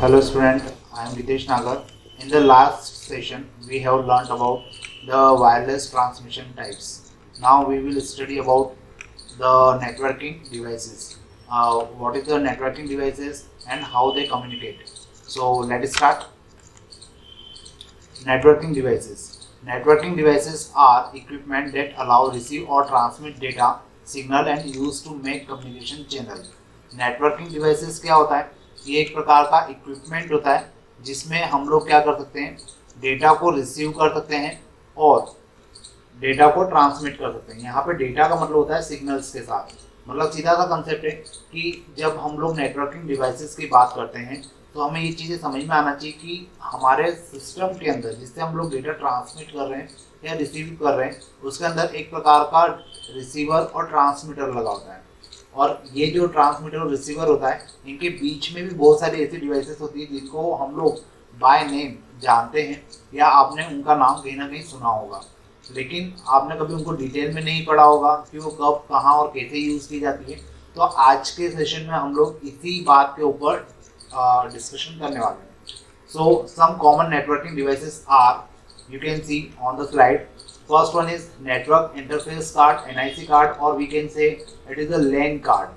Hello student, I am Gitesh Nagar. In the last session, we have learnt about the wireless transmission types. Now we will study about the networking devices. What is the networking devices and how they communicate. So let's start. Networking devices. Networking devices are equipment that allow receive or transmit data, signal and use to make communication channel. Networking devices क्या होता है? ये एक प्रकार का equipment होता है जिसमें हम लोग क्या कर सकते हैं, डेटा को रिसीव कर सकते हैं और डेटा को ट्रांसमिट कर सकते हैं। यहाँ पे डेटा का मतलब होता है सिग्नल्स के साथ। मतलब सीधा सा कंसेप्ट है कि जब हम लोग नेटवर्किंग डिवाइसेस की बात करते हैं तो हमें ये चीज़ें समझ में आना चाहिए कि हमारे सिस्टम के अंदर जिससे हम लोग डेटा ट्रांसमिट कर रहे हैं या रिसीव कर रहे हैं उसके अंदर एक प्रकार का रिसीवर और ट्रांसमीटर लगा होता है। और ये जो ट्रांसमीटर और रिसीवर होता है इनके बीच में भी बहुत सारी ऐसी डिवाइसेस होती है जिनको हम लोग बाय नेम जानते हैं या आपने उनका नाम कहीं ना कहीं सुना होगा, लेकिन आपने कभी उनको डिटेल में नहीं पढ़ा होगा कि वो कब कहाँ और कैसे यूज़ की जाती है। तो आज के सेशन में हम लोग इसी बात के ऊपर डिस्कशन करने वाले हैं। So some common networking devices are, you can see on the slide. First one is network interface card, NIC card, और we can say it is a LAN card.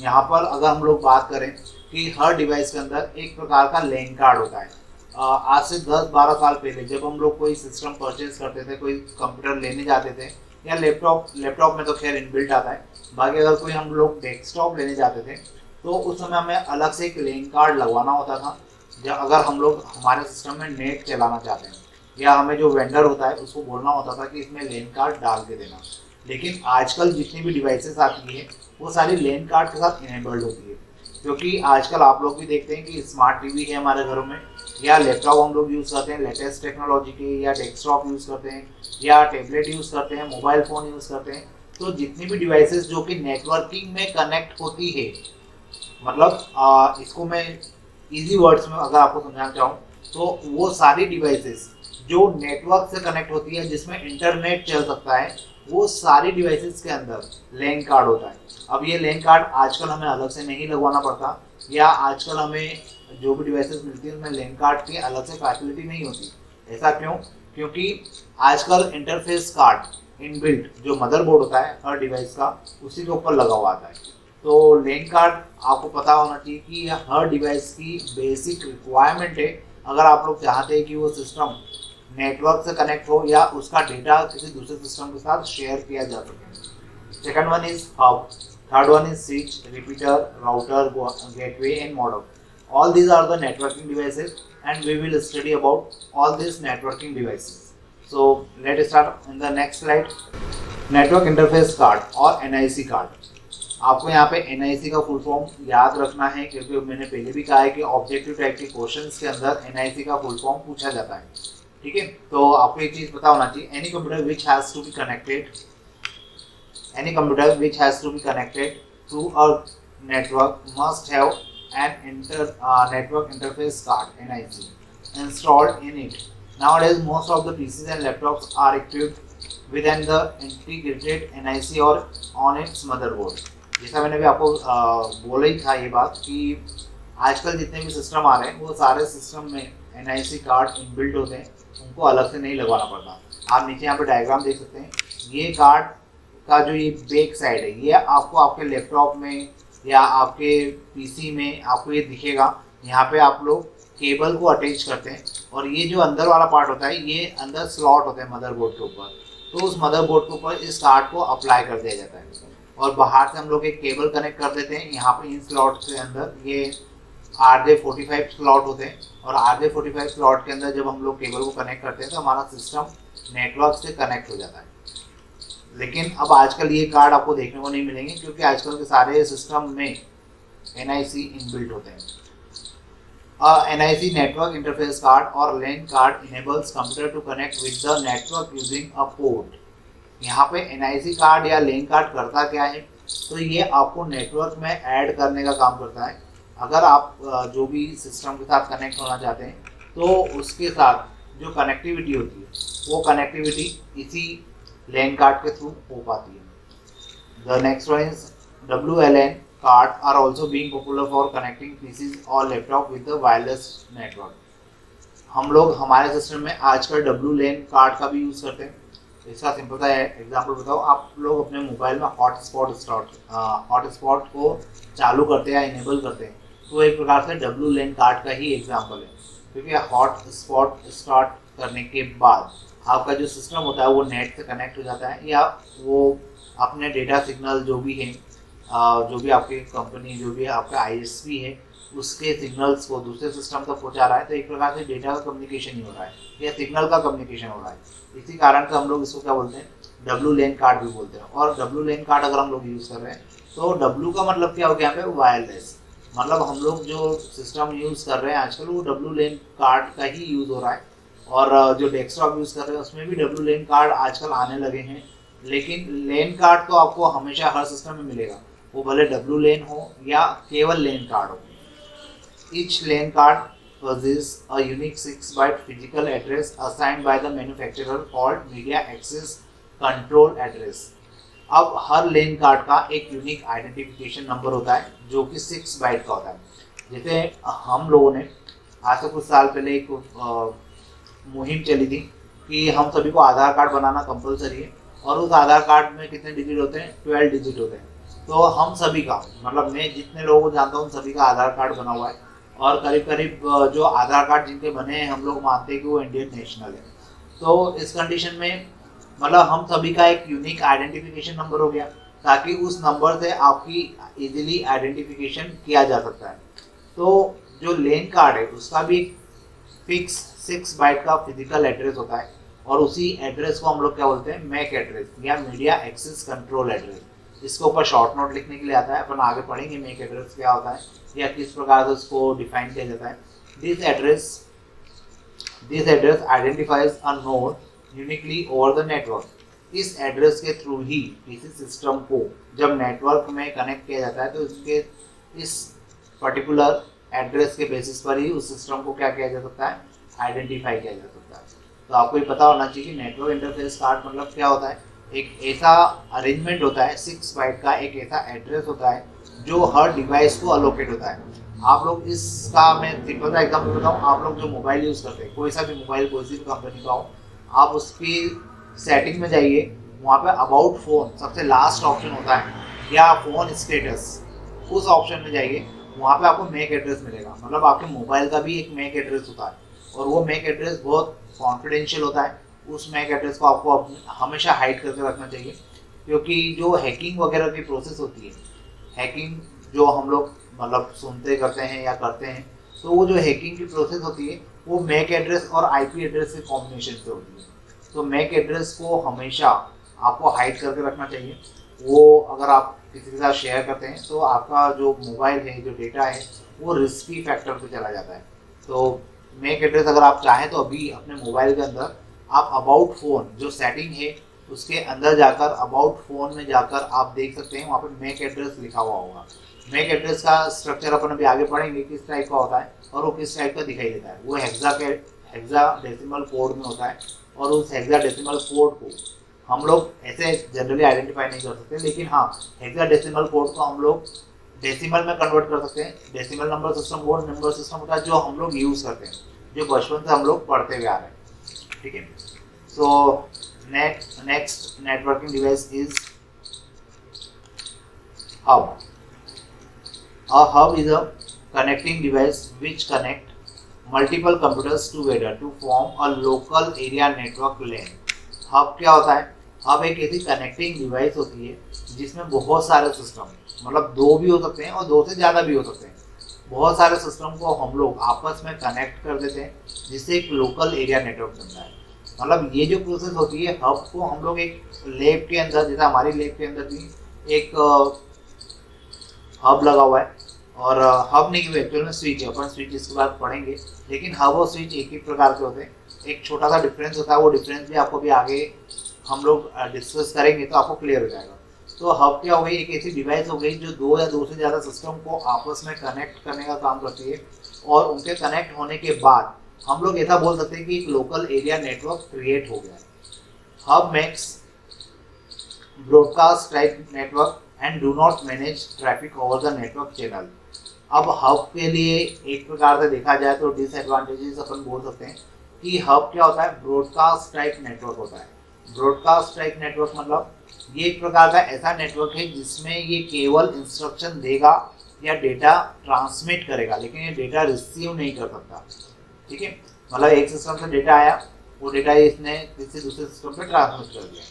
यहाँ पर अगर हम लोग बात करें कि हर डिवाइस के अंदर एक प्रकार का LAN कार्ड होता है। आज से 10-12 साल पहले जब हम लोग कोई सिस्टम परचेज करते थे, कोई कंप्यूटर लेने जाते थे या लैपटॉप में तो खैर इनबिल्ट आता है, बाकी अगर कोई हम लोग डेस्कटॉप लेने जाते थे तो उस समय हमें अलग से एक LAN कार्ड लगवाना होता था। जब अगर हम लोग हमारे सिस्टम में नेट चलाना चाहते हैं या हमें जो वेंडर होता है उसको बोलना होता था कि इसमें LAN कार्ड डाल के देना। लेकिन आजकल जितनी भी डिवाइसेस आती है वो सारी LAN कार्ड के साथ इनेबल्ड होती है, क्योंकि आजकल आप लोग भी देखते हैं कि स्मार्ट टीवी है हमारे घरों में या लैपटॉप हम लोग यूज़ करते हैं लेटेस्ट टेक्नोलॉजी के, या डेस्कटॉप यूज़ करते हैं या टैबलेट यूज़ करते हैं, मोबाइल फ़ोन यूज़ करते हैं। तो जितनी भी डिवाइसेस जो कि नेटवर्किंग में कनेक्ट होती है, मतलब इसको मैं ईजी वर्ड्स में अगर आपको समझाना चाहूँ तो वो सारी डिवाइसेस जो नेटवर्क से कनेक्ट होती है जिसमें इंटरनेट चल सकता है, वो सारी डिवाइसेस के अंदर LAN कार्ड होता है। अब ये LAN कार्ड आजकल हमें अलग से नहीं लगवाना पड़ता, या आजकल हमें जो भी डिवाइसेस मिलती है उसमें LAN कार्ड की अलग से फैसिलिटी नहीं होती। ऐसा क्यों? क्योंकि आजकल इंटरफेस कार्ड इनबिल्ट जो मदरबोर्ड होता है हर डिवाइस का उसी के ऊपर लगा हुआ आता है। तो LAN कार्ड आपको पता होना चाहिए कि यह हर डिवाइस की बेसिक रिक्वायरमेंट है अगर आप लोग चाहते हैं कि वो सिस्टम नेटवर्क से कनेक्ट हो या उसका डेटा किसी दूसरे सिस्टम के साथ शेयर किया जा सके। Second one is hub, third one is switch, repeater, router, gateway and modem. All these are the networking devices and we will study about all these networking devices. So let's start in the next slide. Network interface card और NIC card. आपको यहाँ पे NIC का full form याद रखना है, क्योंकि मैंने पहले भी कहा है कि ऑब्जेक्टिव टाइप के क्वेश्चंस के अंदर NIC का फुल फॉर्म पूछा जाता है। ठीक है, तो आपको एक चीज पता होना चाहिए, any computer which has to be connected to a network must have an network interface card (NIC) installed in it. Nowadays most of the PCs and laptops are equipped with the integrated NIC or on its motherboard. जैसा मैंने भी आपको बोला ही था ये बात कि आजकल जितने भी सिस्टम आ रहे हैं वो सारे सिस्टम में NIC कार्ड इनबिल्ट होते हैं, उनको अलग से नहीं लगवाना पड़ता। आप नीचे यहाँ पे डायग्राम देख सकते हैं, ये कार्ड का जो ये बैक साइड है ये आपको आपके लैपटॉप में या आपके पीसी में आपको ये दिखेगा। यहाँ पे आप लोग केबल को अटैच करते हैं और ये जो अंदर वाला पार्ट होता है ये अंदर स्लॉट होता है मदरबोर्ड के ऊपर, तो उस मदरबोर्ड के ऊपर इस कार्ड को अप्लाई कर दिया जाता है और बाहर से हम लोग एक केबल कनेक्ट कर देते हैं। यहाँ पे इन स्लॉट के अंदर ये RJ45 स्लॉट होते हैं और RJ45 स्लॉट के अंदर जब हम लोग केबल को कनेक्ट करते हैं तो हमारा सिस्टम नेटवर्क से कनेक्ट हो जाता है। लेकिन अब आजकल ये कार्ड आपको देखने को नहीं मिलेंगे, क्योंकि आजकल के सारे सिस्टम में NIC इनबिल्ट होते हैं। NIC नेटवर्क इंटरफेस कार्ड और LAN card enables computer to connect with the network using a port. यहाँ पे NIC कार्ड या LAN कार्ड करता क्या है, तो ये आपको नेटवर्क में ऐड करने का काम करता है। अगर आप जो भी सिस्टम के साथ कनेक्ट होना चाहते हैं तो उसके साथ जो कनेक्टिविटी होती है वो कनेक्टिविटी इसी LAN कार्ड के थ्रू हो पाती है। The next one is WLAN card are also being popular for connecting PCs or laptop with the wireless network. हम लोग हमारे सिस्टम में आजकल WLAN कार्ड का भी यूज़ करते हैं। इसका सिंपल सा एग्जांपल बताओ, आप लोग अपने मोबाइल में हॉटस्पॉट को चालू करते हैं या इनेबल करते हैं, तो एक प्रकार से WLAN कार्ड का ही एग्जांपल है, क्योंकि हॉटस्पॉट स्टार्ट करने के बाद आपका जो सिस्टम होता है वो नेट से कनेक्ट हो जाता है, या वो अपने डेटा सिग्नल जो भी है, जो भी आपकी कंपनी, जो भी आपका ISP है, उसके सिग्नल्स को दूसरे सिस्टम तक पहुंचा रहा है। तो एक प्रकार से डेटा का कम्युनिकेशन ही हो रहा है या सिग्नल का कम्युनिकेशन हो रहा है। इसी कारण से हम लोग इसको क्या बोलते हैं, WLAN कार्ड भी बोलते हैं। और WLAN कार्ड अगर हम लोग यूज़ कर रहे हैं तो W का मतलब क्या हो गया यहाँ पे, वायरलेस। मतलब हम लोग जो सिस्टम यूज़ कर रहे हैं आजकल वो WLAN कार्ड का ही यूज़ हो रहा है। और जो डेस्कटॉप यूज़ कर रहे हैं उसमें भी WLAN कार्ड आजकल आने लगे हैं। लेकिन LAN कार्ड तो आपको हमेशा हर सिस्टम में मिलेगा, वो भले WLAN हो या केवल LAN कार्ड हो। Each LAN card possesses a unique 6-byte physical address assigned by the manufacturer called Media Access Control Address. अब हर LAN कार्ड का एक यूनिक आइडेंटिफिकेशन नंबर होता है जो कि 6 बाइट का होता है। जैसे हम लोगों ने आज से कुछ साल पहले एक मुहिम चली थी कि हम सभी को आधार कार्ड बनाना कंपलसरी है, और उस आधार कार्ड में कितने डिजिट होते हैं, 12 डिजिट होते हैं। तो हम सभी का, मतलब मैं जितने लोगों को जानता हूँ सभी का आधार कार्ड बना हुआ है, और करीब करीब जो आधार कार्ड जिनके बने हैं हम लोग मानते हैं कि वो इंडियन नेशनल है। तो इस कंडीशन में मतलब हम सभी का एक यूनिक आइडेंटिफिकेशन नंबर हो गया, ताकि उस नंबर से आपकी इजीली आइडेंटिफिकेशन किया जा सकता है। तो जो LAN कार्ड है उसका भी फिक्स 6 बाइट का फिजिकल एड्रेस होता है, और उसी एड्रेस को हम लोग क्या बोलते हैं, मैक एड्रेस या मीडिया एक्सेस कंट्रोल एड्रेस। इसके ऊपर शॉर्ट नोट लिखने के लिए आता है, अपन आगे पढ़ेंगे मैक एड्रेस क्या होता है या किस प्रकार से उसको डिफाइन किया जाता है। This address identifies a node uniquely over the network. इस एड्रेस के थ्रू ही किसी सिस्टम को जब नेटवर्क में कनेक्ट किया जाता है तो इसके इस पर्टिकुलर एड्रेस के बेसिस पर ही उस सिस्टम को क्या किया जा सकता है, आइडेंटिफाई किया जा सकता है। तो आपको ये पता होना चाहिए कि नेटवर्क इंटरफेस कार्ड मतलब क्या होता है, एक ऐसा अरेंजमेंट होता है 6 बाइट का, एक ऐसा एड्रेस होता है जो हर डिवाइस को अलोकेट होता है। आप लोग इसका, मैं सिंपल सा एग्जाम्पल बताऊँ, आप लोग जो मोबाइल यूज़ करते हैं, कोई सा भी मोबाइल कोई सी भी कंपनी का हो, आप उसकी सेटिंग में जाइए, वहाँ पे अबाउट फ़ोन सबसे लास्ट ऑप्शन होता है, या फ़ोन स्टेटस, उस ऑप्शन में जाइए, वहाँ पे आपको मैक एड्रेस मिलेगा। मतलब आपके मोबाइल का भी एक मैक एड्रेस होता है, और वो मैक एड्रेस बहुत कॉन्फिडेंशियल होता है। उस मैक एड्रेस को आपको हमेशा हाइड करके रखना चाहिए, क्योंकि जो हैकिंग वगैरह की प्रोसेस होती है, हैकिंग जो हम लोग मतलब सुनते करते हैं या करते हैं, तो वो जो हैकिंग की प्रोसेस होती है वो मैक एड्रेस और IP एड्रेस के कॉम्बिनेशन से होती है। तो मैक एड्रेस को हमेशा आपको हाइड करके रखना चाहिए। वो अगर आप किसी के साथ शेयर करते हैं तो आपका जो मोबाइल है, जो डेटा है, वो रिस्की फैक्टर पे चला जाता है। तो मैक एड्रेस अगर आप चाहें तो अभी अपने मोबाइल के अंदर आप अबाउट फ़ोन जो सेटिंग है उसके अंदर जाकर अबाउट फ़ोन में जाकर आप देख सकते हैं, वहाँ पे मैक एड्रेस लिखा हुआ होगा। मैक एड्रेस का स्ट्रक्चर अपन अभी आगे पढ़ेंगे किस टाइप का होता है और वो किस टाइप का दिखाई देता है। वो हेक्साडेसिमल कोड में होता है, और उस हेक्साडेसिमल कोड को हम लोग ऐसे जनरली आइडेंटिफाई नहीं कर सकते, लेकिन हाँ, हेक्साडेसिमल कोड को हम लोग डेसिमल में कन्वर्ट कर सकते हैं। डेसिमल नंबर सिस्टम वो नंबर सिस्टम होता है जो हम लोग यूज़ करते हैं, जो बचपन से हम लोग पढ़ते हुए आ रहे हैं। ठीक है, सो next networking device is hub. A hub is a connecting device which connect multiple computers together to form a local area network LAN. hub क्या होता है? hub एक ऐसी कनेक्टिंग डिवाइस होती है जिसमें बहुत सारे सिस्टम, मतलब 2 भी हो सकते हैं और 2 से ज़्यादा भी हो सकते हैं, बहुत सारे सिस्टम को हम लोग आपस में कनेक्ट कर देते हैं, जिससे एक लोकल एरिया नेटवर्क बनता है। मतलब ये जो प्रोसेस होती है, हब को हम लोग एक लैब के अंदर, जैसे हमारी लैब के अंदर भी एक हब लगा हुआ है, और हब नहीं कि एक्चुअल में स्विच है, अपन स्विच इसके बाद पढ़ेंगे, लेकिन हब और स्विच एक ही प्रकार के होते हैं। एक छोटा सा डिफरेंस होता है, वो डिफरेंस भी आपको भी आगे हम लोग डिस्कस करेंगे तो आपको क्लियर हो जाएगा। तो हब क्या हो गई, एक ऐसी डिवाइस हो गई जो 2 या 2 से ज़्यादा सिस्टम को आपस में कनेक्ट करने का काम करती है, और उनके कनेक्ट होने के बाद हम लोग ऐसा बोल सकते हैं कि एक लोकल एरिया नेटवर्क क्रिएट हो गया है। Hub makes broadcast type network and do not manage traffic over the network channel. अब हब के लिए एक प्रकार से देखा जाए तो डिसएडवांटेजेस अपन बोल सकते हैं कि हब क्या होता है, ब्रॉडकास्ट टाइप नेटवर्क होता है। ब्रॉडकास्ट टाइप नेटवर्क मतलब ये एक प्रकार का ऐसा नेटवर्क है जिसमें ये केवल इंस्ट्रक्शन देगा या डेटा ट्रांसमिट करेगा, लेकिन ये डेटा रिसीव नहीं कर सकता। ठीक है, मतलब एक सिस्टम से डेटा आया, वो डेटा इसने किसी दूसरे सिस्टम पे ट्रांसमिट कर दिया,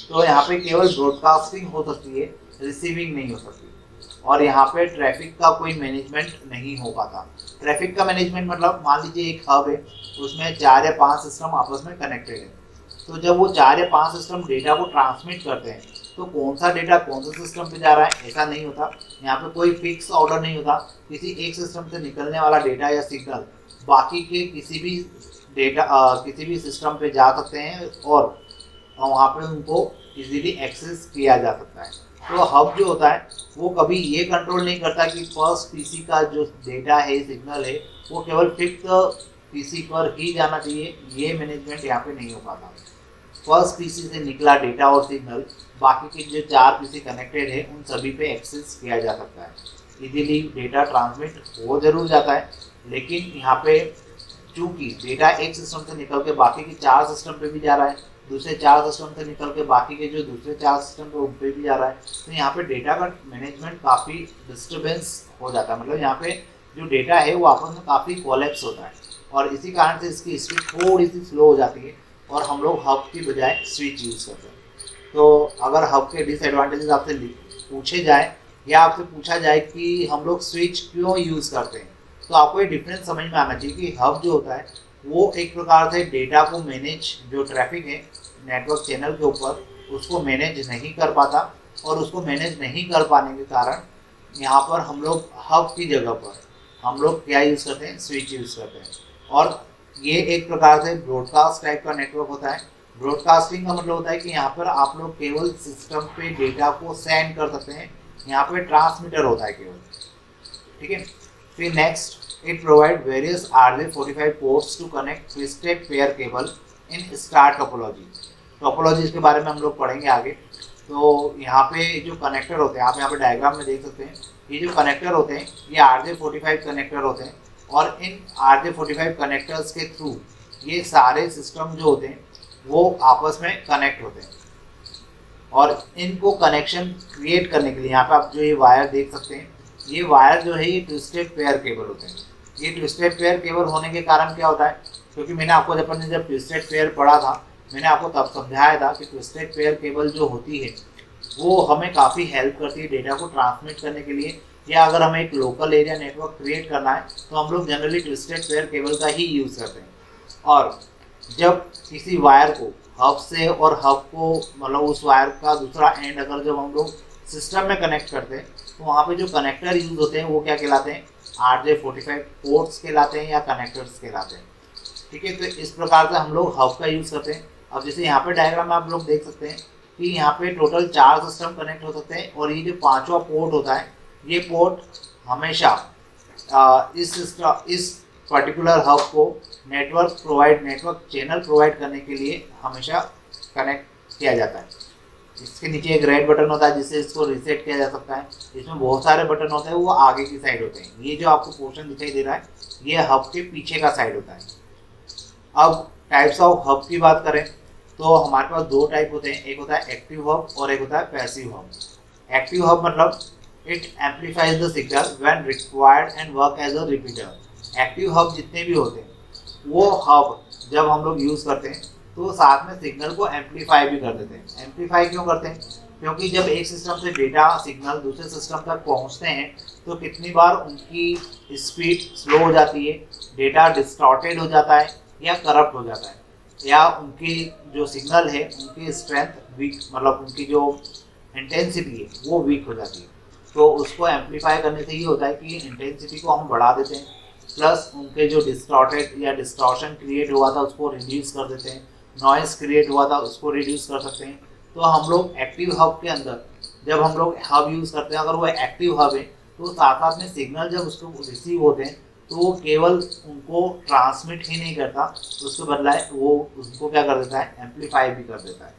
तो यहाँ पे केवल ब्रॉडकास्टिंग हो सकती है, रिसीविंग नहीं हो सकती। और यहाँ पे ट्रैफिक का कोई मैनेजमेंट नहीं हो पाता। ट्रैफिक का मैनेजमेंट मतलब मान लीजिए एक हब है, उसमें 4 या 5 सिस्टम आपस में कनेक्टेड है, तो जब वो 4 या 5 सिस्टम डेटा को ट्रांसमिट करते हैं तो कौन सा डेटा कौन से सिस्टम पे जा रहा है ऐसा नहीं होता। यहाँ पे कोई फिक्स ऑर्डर नहीं होता, किसी एक सिस्टम से निकलने वाला डेटा या सिग्नल बाकी के किसी भी सिस्टम पे जा सकते हैं और वहाँ पे उनको इजीली एक्सेस किया जा सकता है। तो हब जो होता है वो कभी ये कंट्रोल नहीं करता कि फर्स्ट पीसी का जो डेटा है, सिग्नल है, वो केवल फिक्स पीसी पर ही जाना चाहिए, ये मैनेजमेंट यहाँ पे नहीं हो पाता। फर्स्ट पीसी से निकला डेटा और सिग्नल बाकी के जो 4 पीसी कनेक्टेड है उन सभी पे एक्सेस किया जा सकता है। इजीली डेटा ट्रांसमिट हो जरूर जाता है, लेकिन यहाँ पे चूंकि डेटा एक सिस्टम से निकल के बाकी के 4 सिस्टम पे भी जा रहा है, दूसरे 4 सिस्टम से निकल के बाकी के जो दूसरे 4 सिस्टम पे उन पे भी जा रहा है, तो यहाँ पे डेटा का मैनेजमेंट काफ़ी डिस्टर्बेंस हो जाता है। मतलब यहाँ पे जो डेटा है वो आपस में काफ़ी कोलैप्स होता है और इसी कारण से इसकी स्पीड थोड़ी सी स्लो हो जाती है और हम लोग हब की बजाय स्विच यूज़ करते हैं। तो अगर हब के डिसएडवांटेजेस आपसे पूछे जाए या आपसे पूछा जाए कि हम लोग स्विच क्यों यूज़ करते हैं, तो आपको ये डिफरेंस समझ में आना चाहिए कि हब जो होता है वो एक प्रकार से डेटा को मैनेज, जो ट्रैफिक है नेटवर्क चैनल के ऊपर, उसको मैनेज नहीं कर पाता और उसको मैनेज नहीं कर पाने के कारण यहाँ पर हम लोग हब की जगह पर हम लोग क्या यूज़ करते हैं, स्विच यूज़ करते हैं। और ये एक प्रकार से ब्रॉडकास्ट टाइप का नेटवर्क होता है। ब्रॉडकास्टिंग का मतलब होता है कि यहाँ पर आप लोग केवल सिस्टम पे डेटा को सेंड कर सकते हैं, यहाँ पे ट्रांसमीटर होता है केवल। ठीक है, फिर next, it provide various RJ45 ports to connect twisted pair cable in star topology। Topology इसके बारे में हम लोग पढ़ेंगे आगे। तो यहाँ पे जो कनेक्टर होते हैं, आप यहाँ पे डायग्राम में देख सकते हैं, ये जो कनेक्टर होते हैं ये RJ45 कनेक्टर होते हैं और इन RJ45 कनेक्टर्स के थ्रू ये सारे सिस्टम जो होते हैं वो आपस में कनेक्ट होते हैं। और इनको कनेक्शन क्रिएट करने के लिए यहाँ पे आप जो ये वायर देख सकते हैं, ये वायर जो है ये ट्विस्टेड पेयर केबल होते हैं। ये ट्विस्टेड पेयर केबल होने के कारण क्या होता है, क्योंकि मैंने आपको जब ट्विस्टेड पेयर पढ़ा था मैंने आपको तब समझाया था कि ट्विस्टेड पेयर केबल जो होती है वो हमें काफ़ी हेल्प करती है डेटा को ट्रांसमिट करने के लिए, या अगर हमें एक लोकल एरिया नेटवर्क क्रिएट करना है तो हम लोग जनरली ट्विस्टेड पेयर केबल का ही यूज़ करते हैं। और जब किसी वायर को हब से और हब को मतलब उस वायर का दूसरा एंड अगर जब हम लोग सिस्टम में कनेक्ट करते हैं तो वहाँ पे जो कनेक्टर यूज़ होते हैं वो क्या कहलाते हैं, RJ45 पोर्ट्स कहलाते हैं या कनेक्टर्स कहलाते हैं। ठीक है, तो इस प्रकार से हम लोग हब का यूज़ करते हैं। अब जैसे यहाँ पे डायग्राम में आप लोग देख सकते हैं कि यहाँ पे टोटल 4 सिस्टम कनेक्ट हो सकते हैं और ये जो 5वां पोर्ट होता है ये पोर्ट हमेशा इस पर्टिकुलर हब को नेटवर्क चैनल प्रोवाइड करने के लिए हमेशा कनेक्ट किया जाता है। इसके नीचे एक रेड बटन होता है जिससे इसको रीसेट किया जा सकता है। इसमें बहुत सारे बटन होते हैं, वो आगे की साइड होते हैं। ये जो आपको पोर्शन दिखाई दे रहा है ये हब के पीछे का साइड होता है। अब टाइप्स ऑफ हब की बात करें तो हमारे पास 2 टाइप होते हैं, एक होता है एक्टिव हब और एक होता है पैसिव हब। एक्टिव हब मतलब it amplifies the signal when required and work as a repeater. Active hub जितने भी होते हैं वो हब जब हम लोग यूज़ करते हैं तो साथ में सिग्नल को एम्पलीफाई भी कर देते हैं। एम्पलीफाई क्यों करते हैं, क्योंकि जब एक सिस्टम से डेटा सिग्नल दूसरे सिस्टम तक पहुंचते हैं तो कितनी बार उनकी स्पीड स्लो हो जाती है, डेटा डिस्टॉर्टेड हो जाता है या करप्ट हो जाता है, या उनकी जो सिग्नल है उनकी स्ट्रेंथ वीक, मतलब उनकी जो इंटेंसिटी है वो वीक हो जाती है। तो उसको एम्पलीफाई करने से ये होता है कि इंटेंसिटी को हम बढ़ा देते हैं, प्लस उनके जो डिस्टॉर्टेड या डिस्टॉर्शन क्रिएट हुआ था उसको रिड्यूस कर देते हैं, नॉइस क्रिएट हुआ था उसको रिड्यूस कर सकते हैं। तो हम लोग एक्टिव हब के अंदर जब हम लोग हब यूज़ करते हैं, अगर वो एक्टिव हब है तो साथ साथ में सिग्नल जब उसको रिसीव होते हैं तो वो केवल उनको ट्रांसमिट ही नहीं करता, उसके बदलाए वो उसको क्या कर देता है, एम्पलीफाई भी कर देता है।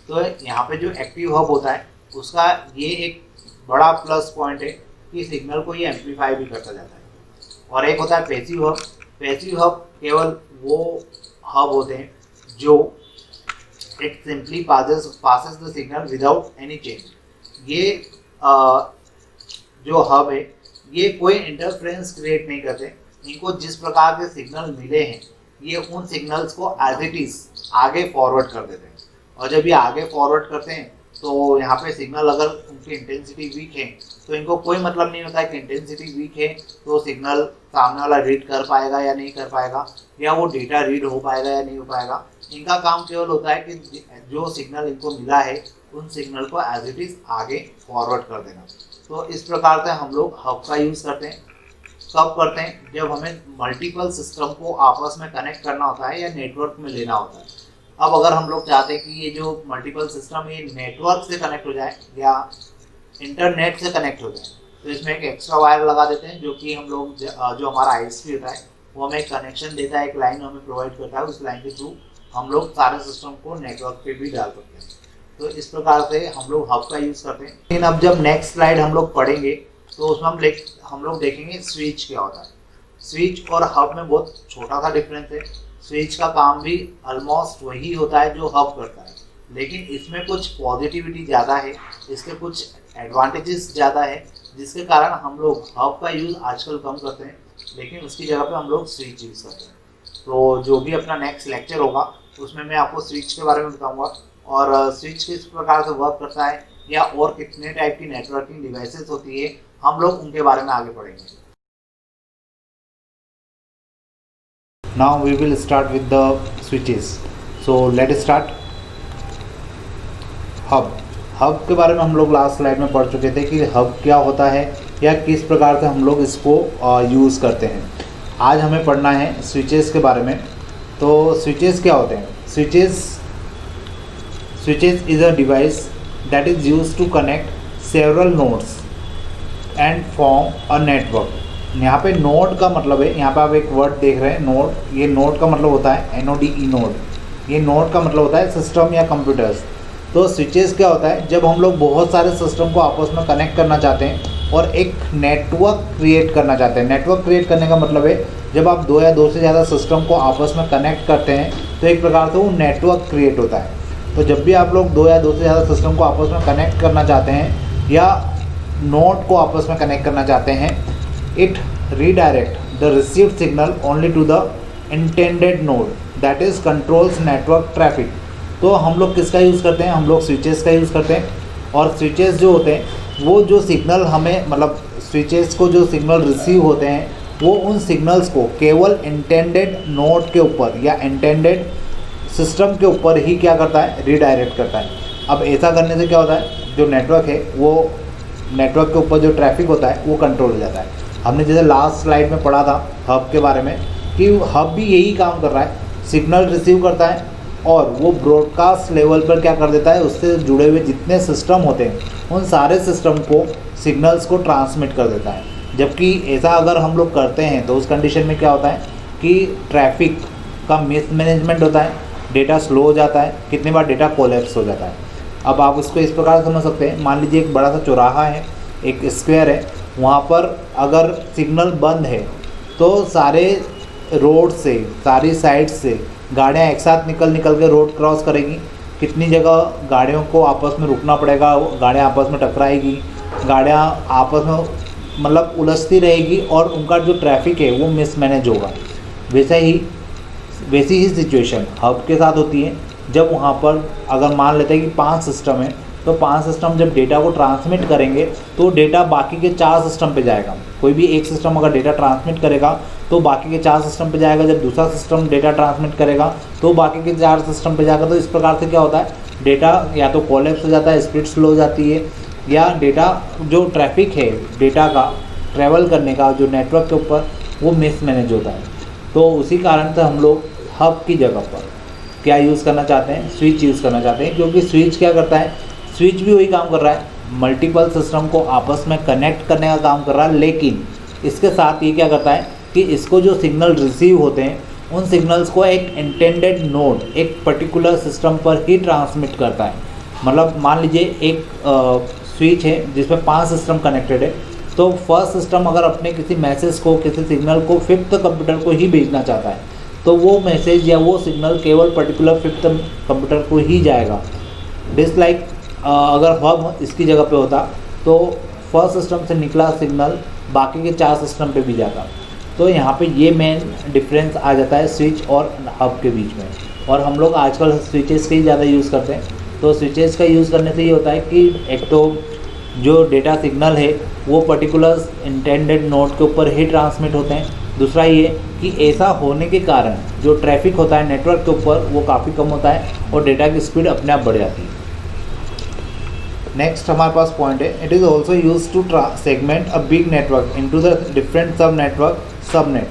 तो यहाँ पे जो एक्टिव हब होता है उसका ये एक बड़ा प्लस पॉइंट है कि सिग्नल को ये एम्पलीफाई भी करता जाता है। और एक होता है पैसिव हब। पैसिव हब केवल वो हब होते हैं जो it simply passes the signal without any change. ये जो हब है ये कोई इंटरफेरेंस क्रिएट नहीं करते। इनको जिस प्रकार के सिग्नल मिले हैं ये उन सिग्नल्स को एज इट इज आगे फॉरवर्ड कर देते हैं। और जब ये आगे फॉरवर्ड करते हैं तो यहाँ पे सिग्नल अगर उनकी इंटेंसिटी वीक है तो इनको कोई मतलब नहीं होता है कि इंटेंसिटी वीक है तो सिग्नल सामने वाला रीड कर पाएगा या नहीं कर पाएगा, या वो डेटा रीड हो पाएगा या नहीं हो पाएगा। इनका काम केवल होता है कि जो सिग्नल इनको मिला है उन सिग्नल को एज इट इज आगे फॉरवर्ड कर देना। तो इस प्रकार से हम लोग हब का यूज़ करते हैं। कब करते हैं? जब हमें मल्टीपल सिस्टम को आपस में कनेक्ट करना होता है या नेटवर्क में लेना होता है। अब अगर हम लोग चाहते हैं कि ये जो मल्टीपल सिस्टम ये नेटवर्क से कनेक्ट हो जाए या इंटरनेट से कनेक्ट हो जाए तो इसमें एक एक्स्ट्रा वायर लगा देते हैं जो कि हम लोग जो हमारा आईएसपी होता है वो हमें एक कनेक्शन देता है, एक लाइन हमें प्रोवाइड करता है। उस लाइन के थ्रू हम लोग सारे सिस्टम को नेटवर्क पे भी डाल सकते हैं। तो इस प्रकार से हम लोग हब का यूज़ करते हैं। लेकिन अब जब नेक्स्ट स्लाइड हम लोग पढ़ेंगे तो उसमें हम लोग देखेंगे स्विच क्या होता है। स्विच और हब में बहुत छोटा सा डिफरेंस है। स्विच का काम भी ऑलमोस्ट वही होता है जो हब करता है, लेकिन इसमें कुछ पॉजिटिविटी ज़्यादा है, इसके कुछ एडवांटेजेस ज़्यादा है, जिसके कारण हम लोग हब का यूज़ आजकल कम करते हैं, लेकिन उसकी जगह पे हम लोग स्विच यूज़ करते हैं। तो जो भी अपना नेक्स्ट लेक्चर होगा उसमें मैं आपको स्विच के बारे में बताऊँगा और स्विच किस प्रकार से वर्क करता है या और कितने टाइप की नेटवर्किंग डिवाइसेस होती है हम लोग उनके बारे में आगे पढ़ेंगे। Now we will start with the switches. So let's start. Hub के बारे में हम लोग लास्ट स्लाइड में पढ़ चुके थे कि हब क्या होता है या किस प्रकार से हम लोग इसको यूज़ करते हैं। आज हमें पढ़ना है स्विचेस के बारे में। तो स्विचेस क्या होते हैं? Switches is a device that is used to connect several nodes and form a network. यहाँ पे नोड का मतलब है, यहाँ पे आप एक वर्ड देख रहे हैं नोड। ये नोड का मतलब होता है NODE नोड। ये नोड का मतलब होता है सिस्टम या कंप्यूटर्स। तो स्विचेस क्या होता है? जब हम लोग बहुत सारे सिस्टम को आपस में कनेक्ट करना चाहते हैं और एक नेटवर्क क्रिएट करना चाहते हैं। नेटवर्क क्रिएट करने का मतलब है जब आप दो या दो से ज़्यादा सिस्टम को आपस में कनेक्ट करते हैं तो एक प्रकार से वो नेटवर्क क्रिएट होता है। तो जब भी आप लोग दो या दो से ज़्यादा सिस्टम को आपस में कनेक्ट करना चाहते हैं या नोड को आपस में कनेक्ट करना चाहते हैं, it redirect the received signal only to the intended node that is controls network traffic। तो हम लोग किसका यूज़ करते हैं? हम लोग स्विचेस का यूज़ करते हैं। और स्विचेस जो होते हैं वो जो सिग्नल हमें मतलब स्विचेस को जो सिग्नल रिसीव होते हैं वो उन सिग्नल्स को केवल इंटेंडेड नोड के ऊपर या इंटेंडेड सिस्टम के ऊपर ही क्या करता है? रीडायरेक्ट करता है। अब ऐसा करने से क्या होता है? जो नेटवर्क है वो नेटवर्क के ऊपर जो ट्रैफिक होता है वो कंट्रोल हो जाता है। हमने जैसे लास्ट स्लाइड में पढ़ा था हब के बारे में कि हब भी यही काम कर रहा है, सिग्नल रिसीव करता है और वो ब्रॉडकास्ट लेवल पर क्या कर देता है? उससे जुड़े हुए जितने सिस्टम होते हैं उन सारे सिस्टम को सिग्नल्स को ट्रांसमिट कर देता है। जबकि ऐसा अगर हम लोग करते हैं तो उस कंडीशन में क्या होता है कि ट्रैफिक का मिसमैनेजमेंट होता है, डेटा स्लो हो जाता है, कितनी बार डेटा कोलैप्स हो जाता है। अब आप उसको इस प्रकार समझ सकते हैं, मान लीजिए एक बड़ा सा चौराहा है, एक स्क्वायर है, वहाँ पर अगर सिग्नल बंद है तो सारे रोड से सारी साइड से गाड़ियाँ एक साथ निकल के रोड क्रॉस करेगी। कितनी जगह गाड़ियों को आपस में रुकना पड़ेगा, गाड़ियाँ आपस में टकराएगी, गाड़ियाँ आपस में मतलब उलझती रहेगी और उनका जो ट्रैफिक है वो मिसमैनेज होगा। वैसी ही सिचुएशन हब के साथ होती है। जब वहाँ पर अगर मान लेते हैं कि 5 सिस्टम है तो 5 सिस्टम जब डेटा को ट्रांसमिट करेंगे तो डेटा बाकी के 4 सिस्टम पे जाएगा। कोई भी एक सिस्टम अगर डेटा ट्रांसमिट करेगा तो बाकी के 4 सिस्टम पे जाएगा। जब दूसरा सिस्टम डेटा ट्रांसमिट करेगा तो बाकी के 4 सिस्टम पे जाएगा। तो इस प्रकार से क्या होता है? डेटा या तो कोलैप्स हो जाता है, स्पीड स्लो हो जाती है, या डेटा जो ट्रैफिक है डेटा का ट्रैवल करने का जो नेटवर्क के ऊपर वो मिसमैनेज होता है। तो उसी कारण से हम लोग हब की जगह पर क्या यूज़ करना चाहते हैं? स्विच यूज़ करना चाहते हैं, क्योंकि स्विच क्या करता है? स्विच भी वही काम कर रहा है, मल्टीपल सिस्टम को आपस में कनेक्ट करने का काम कर रहा है, लेकिन इसके साथ ये क्या करता है कि इसको जो सिग्नल रिसीव होते हैं उन सिग्नल्स को एक इंटेंडेड नोड एक पर्टिकुलर सिस्टम पर ही ट्रांसमिट करता है। मतलब मान लीजिए एक स्विच है जिसमें 5 सिस्टम कनेक्टेड है, तो फर्स्ट सिस्टम अगर अपने किसी मैसेज को, किसी सिग्नल को 5th कंप्यूटर को ही भेजना चाहता है तो वो मैसेज या वो सिग्नल केवल पर्टिकुलर 5th कंप्यूटर को ही जाएगा। डिसलाइक अगर हब इसकी जगह पे होता तो फर्स्ट सिस्टम से निकला सिग्नल बाकी के 4 सिस्टम पे भी जाता। तो यहाँ पे ये मेन डिफरेंस आ जाता है स्विच और हब के बीच में। और हम लोग आजकल स्विचेस का ही ज़्यादा यूज़ करते हैं। तो स्विचेस का यूज़ करने से ये होता है कि एक तो जो डेटा सिग्नल है वो पर्टिकुलर इंटेंडेड नोड के ऊपर ही ट्रांसमिट होते हैं। दूसरा ये कि ऐसा होने के कारण जो ट्रैफिक होता है नेटवर्क के ऊपर वो काफ़ी कम होता है और डेटा की स्पीड अपने आप बढ़ जाती है। नेक्स्ट हमारे पास पॉइंट है, it is also use to segment a big network into the different subnet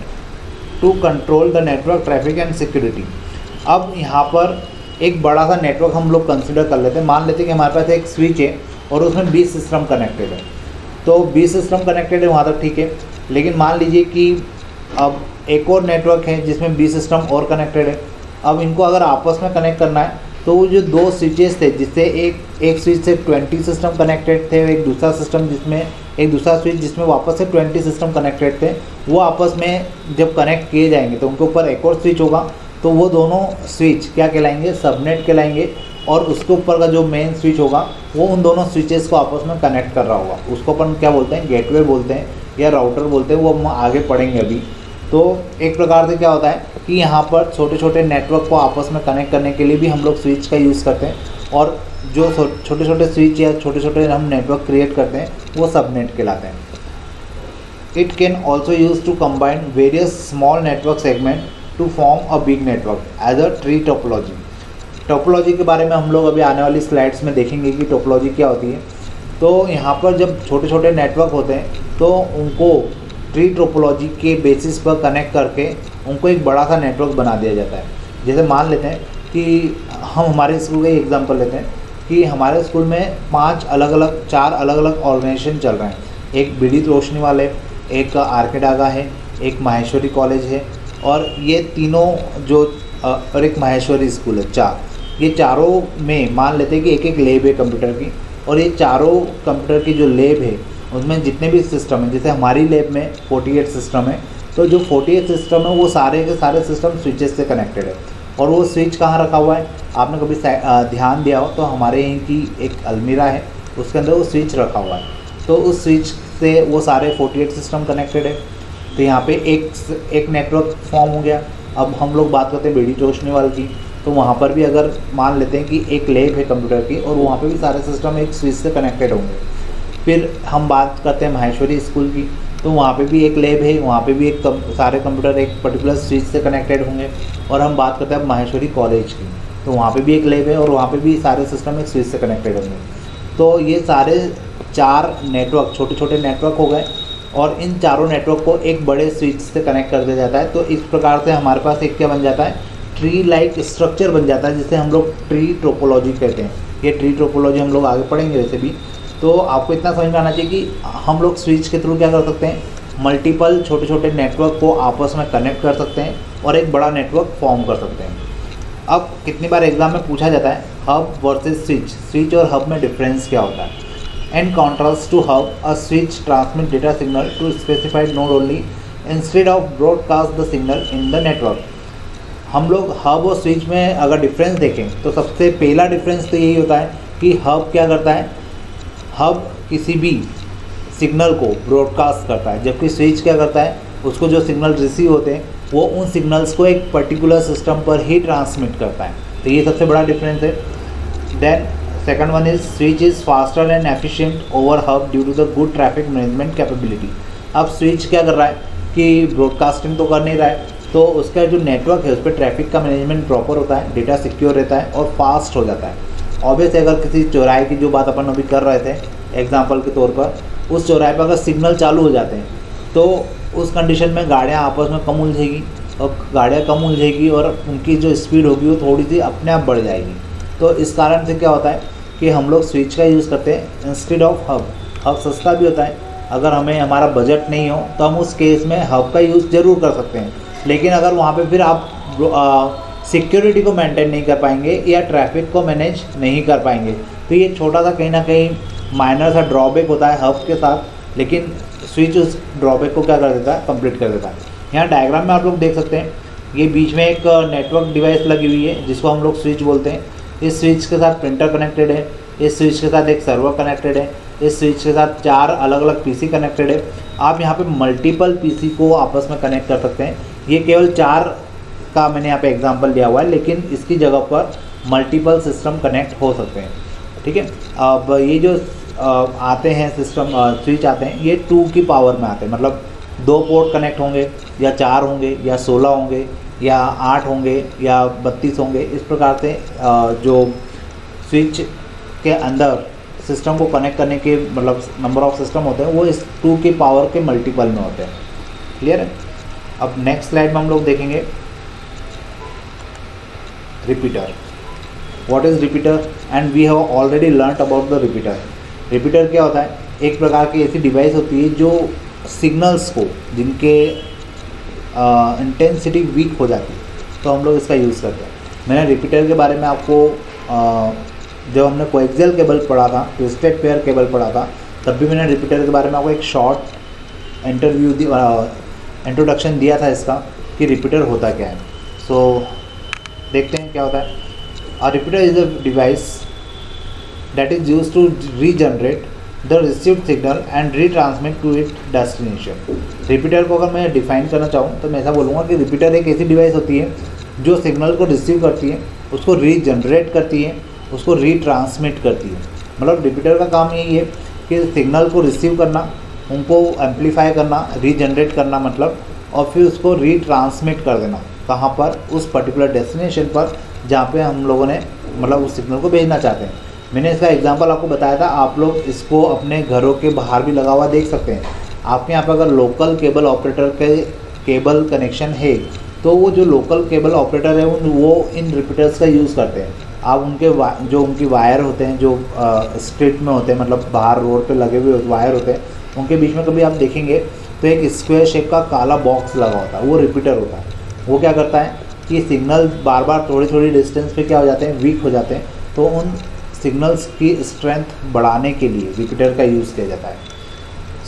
to control the network traffic and security. अब यहाँ पर एक बड़ा सा नेटवर्क हम लोग कंसिडर कर लेते हैं। मान लेते हैं कि हमारे पास एक स्विच है और उसमें 20 सिस्टम कनेक्टेड है। तो 20 सिस्टम कनेक्टेड है वहाँ तक ठीक है, लेकिन मान लीजिए कि अब एक और नेटवर्क है जिसमें 20 सिस्टम और कनेक्टेड है। अब इनको अगर आपस में कनेक्ट करना है तो वो जो 2 स्विचेस थे जिससे एक स्विच से 20 सिस्टम कनेक्टेड थे, एक दूसरा सिस्टम जिसमें एक दूसरा स्विच जिसमें वापस से 20 सिस्टम कनेक्टेड थे, वो आपस में जब कनेक्ट किए जाएंगे तो उनके ऊपर एक और स्विच होगा। तो वो दोनों स्विच क्या कहलाएंगे, सबनेट कहलाएंगे। और उसके ऊपर का जो मेन स्विच होगा वो उन दोनों स्विचेस को आपस में कनेक्ट कर रहा होगा। उसको अपन क्या बोलते हैं, गेटवे बोलते हैं या राउटर बोलते हैं, वो हम आगे पढ़ेंगे अभी। तो एक प्रकार से क्या होता है कि यहाँ पर छोटे छोटे नेटवर्क को आपस में कनेक्ट करने के लिए भी हम लोग स्विच का यूज़ करते हैं। और जो छोटे छोटे स्विच या छोटे छोटे हम नेटवर्क क्रिएट करते हैं वो सबनेट कहलाते हैं। It can also use to combine various small network segment to form a big network as a tree topology. Topology के बारे में हम लोग अभी आने वाली स्लाइड्स में देखेंगे कि टोपोलॉजी क्या होती है। तो यहाँ पर जब छोटे छोटे नेटवर्क होते हैं तो उनको ट्री टोपोलॉजी के बेसिस पर कनेक्ट करके उनको एक बड़ा सा नेटवर्क बना दिया जाता है। जैसे मान लेते हैं कि हम हमारे स्कूल का एग्जांपल लेते हैं कि हमारे स्कूल में 4 अलग अलग ऑर्गेनाइजेशन चल रहे हैं। एक बीडी रोशनी वाले, एक आर.के. डागा है, एक माहेश्वरी कॉलेज है और ये तीनों जो और एक माहेश्वरी स्कूल है। 4 ये चारों में मान लेते हैं कि एक एक लैब है कंप्यूटर की। और ये चारों कंप्यूटर की जो लैब है उसमें जितने भी सिस्टम हैं, जैसे हमारी लैब में 48 सिस्टम है, तो जो 48 सिस्टम है वो सारे के सारे सिस्टम स्विचेस से कनेक्टेड है। और वो स्विच कहाँ रखा हुआ है, आपने कभी ध्यान दिया हो तो हमारे यहीं की एक अलमीरा है, उसके अंदर वो स्विच रखा हुआ है। तो उस स्विच से वो सारे 48 सिस्टम कनेक्टेड है। तो यहाँ पे एक नेटवर्क फॉर्म हो गया। अब हम लोग बात करते हैं बीडी रोशनी वाले की, तो वहाँ पर भी अगर मान लेते हैं कि एक लैब है कंप्यूटर की और वहाँ पे भी सारे सिस्टम एक स्विच से कनेक्टेड होंगे। फिर हम बात करते हैं माहेश्वरी स्कूल की, तो वहाँ पे भी एक लैब है, वहाँ पे भी सारे कंप्यूटर एक पर्टिकुलर स्विच से कनेक्टेड होंगे। और हम बात करते हैं माहेश्वरी कॉलेज की, तो वहाँ पे भी एक लैब है और वहाँ पे भी सारे सिस्टम एक स्विच से कनेक्टेड होंगे। तो ये सारे 4 नेटवर्क छोटे छोटे नेटवर्क हो गए और इन चारों नेटवर्क को एक बड़े स्विच से कनेक्ट कर दिया जाता है। तो इस प्रकार से हमारे पास एक क्या बन जाता है, ट्री लाइक स्ट्रक्चर बन जाता है, जिसे हम लोग ट्री टोपोलॉजी कहते हैं। ये ट्री टोपोलॉजी हम लोग आगे पढ़ेंगे वैसे भी। तो आपको इतना समझ में आना चाहिए कि हम लोग स्विच के थ्रू क्या कर सकते हैं, मल्टीपल छोटे छोटे नेटवर्क को आपस में कनेक्ट कर सकते हैं और एक बड़ा नेटवर्क फॉर्म कर सकते हैं। अब कितनी बार एग्जाम में पूछा जाता है हब वर्सेस स्विच, स्विच और हब में डिफरेंस क्या होता है। And contrast to hub, a switch transmit data signal to specified node only instead of broadcast the signal in the network. हम लोग हब और स्विच में अगर डिफरेंस देखें तो सबसे पहला डिफरेंस तो यही होता है कि हब क्या करता है, हब किसी भी सिग्नल को ब्रॉडकास्ट करता है, जबकि स्विच क्या करता है, उसको जो सिग्नल रिसीव होते हैं वो उन सिग्नल्स को एक पर्टिकुलर सिस्टम पर ही ट्रांसमिट करता है। तो ये सबसे बड़ा डिफरेंस है। Then second one is switch is faster and efficient over hub due to the good traffic management capability. अब स्विच क्या कर रहा है कि ब्रॉडकास्टिंग तो कर नहीं रहा है, तो उसका जो नेटवर्क है उस पर ट्रैफिक का मैनेजमेंट प्रॉपर होता है, डेटा सिक्योर रहता है और फास्ट हो जाता है। ऑब्वियसली अगर किसी चौराहे की जो बात अपन अभी कर रहे थे एग्जांपल के तौर पर, उस चौराहे पर अगर सिग्नल चालू हो जाते हैं तो उस कंडीशन में गाड़ियाँ आपस में कम उलझेगी और गाड़ियाँ कम उलझेगी और उनकी जो स्पीड होगी वो थोड़ी सी अपने आप बढ़ जाएगी। तो इस कारण से क्या होता है कि हम लोग स्विच का यूज़ करते हैं इंस्टेड ऑफ हब। हब सस्ता भी होता है, अगर हमें हमारा बजट नहीं हो तो हम उस केस में हब का यूज़ ज़रूर कर सकते हैं, लेकिन अगर वहाँ पे फिर आप सिक्योरिटी को मेंटेन नहीं कर पाएंगे या ट्रैफिक को मैनेज नहीं कर पाएंगे तो ये छोटा सा कहीं ना कहीं माइनर सा ड्रॉबैक होता है हब के साथ, लेकिन स्विच उस ड्रॉबैक को क्या कर देता है, कंप्लीट कर देता है। यहाँ डायग्राम में आप लोग देख सकते हैं, ये बीच में एक नेटवर्क डिवाइस लगी हुई है जिसको हम लोग स्विच बोलते हैं। इस स्विच के साथ प्रिंटर कनेक्टेड है, इस स्विच के साथ एक सर्वर कनेक्टेड है, इस स्विच के साथ 4 अलग अलग पीसी कनेक्टेड है। आप यहाँ पे मल्टीपल पीसी को आपस में कनेक्ट कर सकते हैं। ये केवल 4 का मैंने यहाँ पे एग्जांपल दिया हुआ है, लेकिन इसकी जगह पर मल्टीपल सिस्टम कनेक्ट हो सकते हैं। ठीक है, अब ये जो आते हैं सिस्टम स्विच आते हैं, ये 2 की पावर में आते हैं, मतलब 2 पोर्ट कनेक्ट होंगे या 4 होंगे या 16 होंगे या 8 होंगे या 32 होंगे। इस प्रकार से जो स्विच के अंदर सिस्टम को कनेक्ट करने के मतलब नंबर ऑफ सिस्टम होते हैं वो इस 2 की पावर के मल्टीपल में होते हैं। क्लियर है। अब नेक्स्ट स्लाइड में हम लोग देखेंगे repeater. What is repeater and we have already learned about the repeater. Repeater क्या होता है, एक प्रकार की ऐसी डिवाइस होती है जो सिग्नल्स को जिनके इंटेंसिटी वीक हो जाती है तो हम लोग इसका यूज़ करते हैं। मैंने रिपीटर के बारे में आपको जब हमने कोएक्सियल केबल पढ़ा था, ट्विस्टेड पेयर केबल पढ़ा था, तब भी मैंने रिपीटर के बारे में आपको एक शॉर्ट इंट्रोडक्शन दिया था इसका कि रिपीटर होता क्या है। सो देखते हैं क्या होता है। A repeater is a device that is used to regenerate the received signal and retransmit to it destination. Repeater को अगर मैं डिफाइन करना चाहूँ तो मैं ऐसा बोलूँगा कि रिपीटर एक ऐसी डिवाइस होती है जो सिग्नल को रिसीव करती है, उसको रीजनरेट करती है, उसको रीट्रांसमिट करती है। मतलब रिपीटर का काम यही है कि सिग्नल को रिसीव करना, उनको एम्पलीफाई करना, रीजनरेट करना मतलब, और फिर उसको रीट्रांसमिट कर देना कहाँ पर, उस पर्टिकुलर डेस्टिनेशन पर जहाँ पे हम लोगों ने मतलब उस सिग्नल को भेजना चाहते हैं। मैंने इसका एग्जांपल आपको बताया था, आप लोग इसको अपने घरों के बाहर भी लगा हुआ देख सकते हैं। आपके यहाँ पर अगर लोकल केबल ऑपरेटर के केबल कनेक्शन है तो वो जो लोकल केबल ऑपरेटर है वो इन रिपीटर्स का यूज़ करते हैं। आप उनके जो उनकी वायर होते हैं जो स्ट्रीट में होते हैं, मतलब बाहर रोड पे लगे हुए वायर होते हैं, उनके बीच में कभी आप देखेंगे तो एक स्क्वायर शेप का काला बॉक्स लगा होता है, वो रिपीटर होता है। वो क्या करता है कि सिग्नल बार बार थोड़ी थोड़ी डिस्टेंस पे क्या हो जाते हैं, वीक हो जाते हैं, तो उन सिग्नल्स की स्ट्रेंथ बढ़ाने के लिए रिपीटर का यूज़ किया जाता है।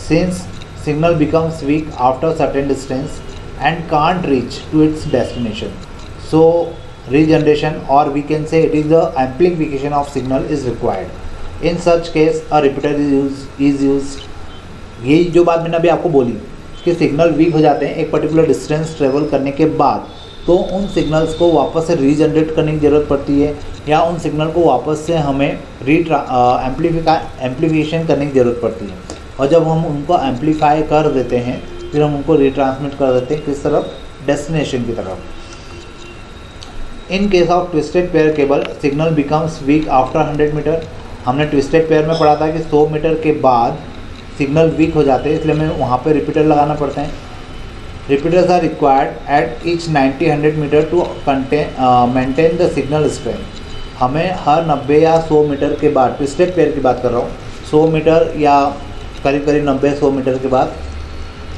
Since signal becomes weak after certain distance and can't reach to its destination, so regeneration, or we can say it is the amplification of signal is required. In such case a repeater is used. यही जो बात मैंने अभी आपको बोली कि signal weak हो जाते हैं एक पर्टिकुलर डिस्टेंस ट्रेवल करने के बाद, तो उन सिग्नल्स को वापस से रीजनरेट करने की ज़रूरत पड़ती है या उन सिग्नल को वापस से हमें एम्पलीफिकेशन करने की ज़रूरत पड़ती है। और जब हम उनको एम्पलीफाई कर देते हैं फिर हम उनको रिट्रांसमिट कर देते हैं किस तरफ, डेस्टिनेशन की तरफ। In case of twisted pair cable signal becomes weak after 100 metre. हमने ट्विस्टेड पेयर में पढ़ा था कि 100 मीटर के बाद सिग्नल वीक हो जाते हैं, इसलिए हमें वहाँ पे रिपीटर लगाना पड़ता है। Repeaters are required at each 90-100 metre to maintain the signal strength. हमें हर 90 या 100 मीटर के बाद, ट्विस्टेड पेयर की बात कर रहा हूँ, 100 मीटर या करीब करीब 90-100 मीटर के बाद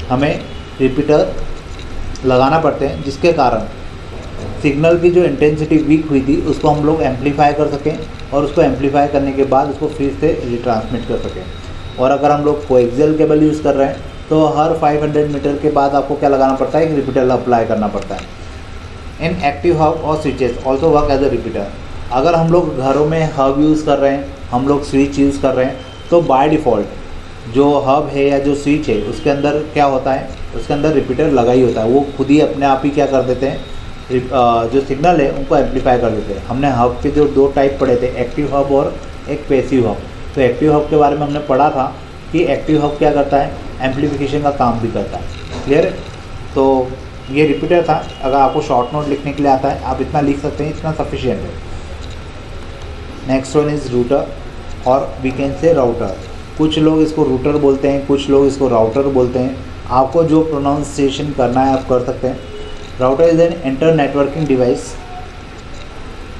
हमें रिपीटर लगाना पड़ते हैं, जिसके कारण सिग्नल की जो इंटेंसिटी वीक हुई थी उसको हम लोग एम्पलीफाई कर सकें और उसको एम्पलीफाई करने के बाद उसको फिर से रिट्रांसमिट कर सकें। और अगर हम लोग कोएक्सियल केबल यूज़ कर रहे हैं तो हर 500 मीटर के बाद आपको क्या लगाना पड़ता है, एक रिपीटर अप्लाई करना पड़ता है। इन एक्टिव हब और switches also work as a repeater. अगर हम लोग घरों में हब यूज़ कर रहे हैं, हम लोग स्विच यूज़ कर रहे हैं, तो बाय डिफ़ॉल्ट जो हब है या जो स्विच है उसके अंदर क्या होता है, उसके अंदर रिपीटर लगा ही होता है। वो खुद ही अपने आप ही क्या कर देते हैं, जो सिग्नल है उनको एम्पलीफाई कर देते हैं। हमने हब के जो 2 टाइप पढ़े थे, एक्टिव हब और एक पैसिव हब। तो एक्टिव हब के बारे में हमने पढ़ा था कि एक्टिव हब क्या करता है, एम्पलीफिकेशन का काम भी करता है। क्लियर है। तो ये रिपीटर था। अगर आपको शॉर्ट नोट लिखने के लिए आता है आप इतना लिख सकते हैं, इतना सफिशिएंट है। नेक्स्ट वन इज़ रूटर और वी कैन से राउटर। कुछ लोग इसको रूटर बोलते हैं, कुछ लोग इसको राउटर बोलते हैं। आपको जो प्रोनाउंसिएशन करना है आप कर सकते हैं। Router is an internetworking device.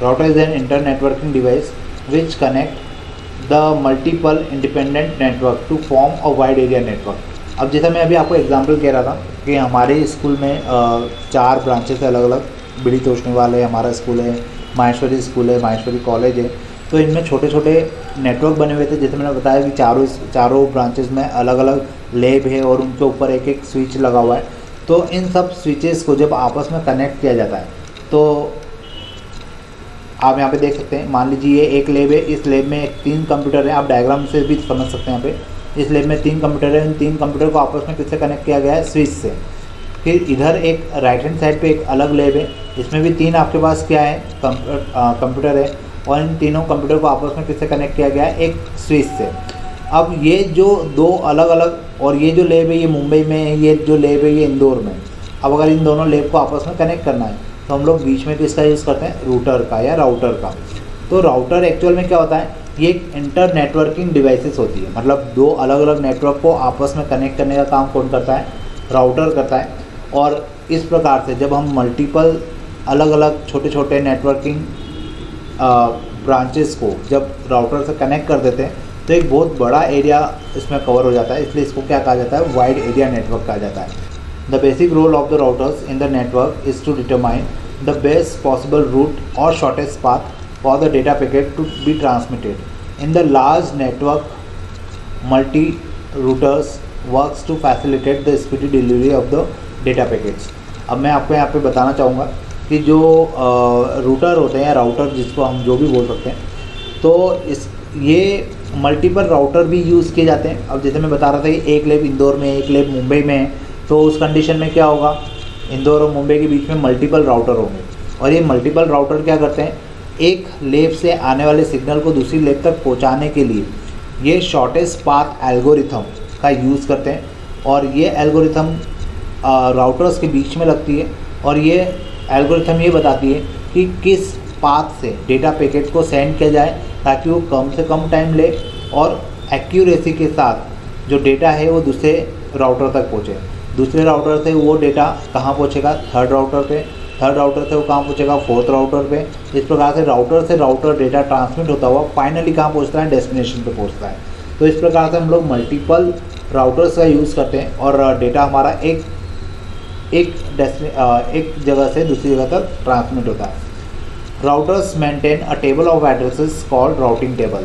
Router is an internetworking device which connect the multiple independent network to form a wide area network. अब जैसा मैं अभी आपको एग्जांपल कह रहा था कि हमारे स्कूल में 4 ब्रांचेस है अलग अलग। बिड़ी तोशनीवाल है हमारा स्कूल है, माहेश्वरी स्कूल है, माहेश्वरी कॉलेज है। तो इनमें छोटे छोटे नेटवर्क बने हुए थे, जैसे मैंने बताया कि चारों ब्रांचेस में अलग अलग लैब है और उनके ऊपर एक एक स्विच लगा हुआ है। तो इन सब स्विचेस को जब आपस में कनेक्ट किया जाता है तो आप यहाँ पे देख सकते हैं, मान लीजिए ये एक लैब है, इस लैब में 3 कंप्यूटर हैं, आप डायग्राम से भी समझ सकते हैं। यहाँ पे इस लैब में 3 कंप्यूटर हैं, इन 3 कंप्यूटर को आपस में किससे कनेक्ट किया गया है, स्विच से। फिर इधर एक राइट हैंड साइड पे एक अलग लैब है, इसमें भी 3 आपके पास क्या है, कंप्यूटर है, और इन तीनों कंप्यूटर को आपस में किससे कनेक्ट किया गया है, एक स्विच से। अब ये जो 2 अलग अलग, और ये जो लैब है ये मुंबई में है, ये जो लैब है ये इंदौर में। अब अगर इन दोनों लैब को आपस में कनेक्ट करना है तो हम लोग बीच में किसका यूज़ करते हैं, रूटर का या राउटर का। तो राउटर एक्चुअल में क्या होता है, ये एक इंटर नेटवर्किंग डिवाइसेस होती है, मतलब 2 अलग अलग नेटवर्क को आपस में कनेक्ट करने का काम कौन करता है, राउटर करता है। और इस प्रकार से जब हम मल्टीपल अलग अलग छोटे छोटे नेटवर्किंग ब्रांचेस को जब राउटर से कनेक्ट कर देते हैं तो एक बहुत बड़ा एरिया इसमें कवर हो जाता है, इसलिए इसको क्या कहा जाता है, वाइड एरिया नेटवर्क कहा जाता है। The basic role of the routers in the network is to determine the best possible route और shortest path for the data packet to be transmitted in the large network. Multi routers works to facilitate the speedy delivery of the data packets. अब मैं आपको यहाँ पे बताना चाहूँगा कि जो रूटर होते हैं या राउटर जिसको हम जो भी बोल सकते हैं, तो ये मल्टीपल राउटर भी यूज़ किए जाते हैं। अब जैसे मैं बता रहा था कि एक लैब इंदौर में, एक लैब मुंबई में है, तो उस कंडीशन में क्या होगा, इंदौर और मुंबई के बीच में मल्टीपल राउटर होंगे। और ये मल्टीपल राउटर क्या करते हैं, एक लैब से आने वाले सिग्नल को दूसरी लैब तक पहुँचाने के लिए ये शॉर्टेस्ट पाथ एल्गोरिथम का यूज़ करते हैं। और ये एल्गोरिथम राउटर्स के बीच में लगती है, और ये एल्गोरिथम ये बताती है कि किस पाथ से डेटा पैकेट को सेंड किया जाए ताकि वो कम से कम टाइम ले और एक्यूरेसी के साथ जो डेटा है वो दूसरे राउटर तक पहुँचे। दूसरे राउटर से वो डेटा कहाँ पहुँचेगा, थर्ड राउटर पे, थर्ड राउटर से वो कहाँ पहुँचेगा, फोर्थ राउटर पे। इस प्रकार से राउटर डेटा ट्रांसमिट होता हुआ फाइनली कहाँ पहुँचता है, डेस्टिनेशन पे पहुँचता है। तो इस प्रकार से हम लोग मल्टीपल राउटर्स का यूज़ करते हैं और डेटा हमारा एक जगह से दूसरी जगह तक ट्रांसमिट होता है। Routers maintain a table of addresses called routing table.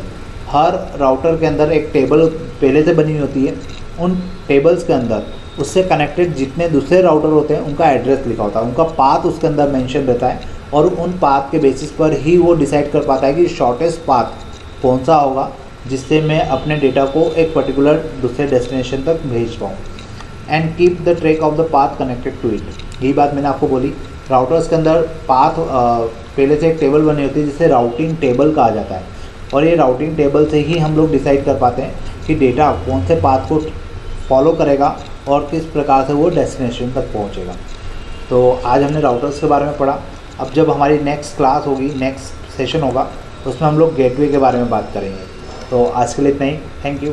Her router के अंदर एक टेबल पहले से बनी होती है, उन टेबल्स के अंदर उससे कनेक्टेड जितने दूसरे राउटर होते हैं उनका एड्रेस लिखा होता है, उनका पाथ उसके अंदर मेंशन रहता है, और उन पाथ के बेसिस पर ही वो डिसाइड कर पाता है कि शॉर्टेस्ट पाथ कौन सा होगा जिससे मैं अपने डेटा को एक पर्टिकुलर दूसरे डेस्टिनेशन तक भेज पाऊँ। And keep the track of the path connected to it. यही बात मैंने आपको बोली, राउटर्स के अंदर पाथ पहले से एक टेबल बनी होती है जिसे राउटिंग टेबल कहा जाता है, और ये राउटिंग टेबल से ही हम लोग डिसाइड कर पाते हैं कि डेटा कौन से पाथ को फॉलो करेगा और किस प्रकार से वो डेस्टिनेशन तक पहुंचेगा। तो आज हमने राउटर्स के बारे में पढ़ा। अब जब हमारी नेक्स्ट क्लास होगी, नेक्स्ट सेशन होगा, उसमें हम लोग गेटवे के बारे में बात करेंगे। तो आज के लिए इतना ही, थैंक यू।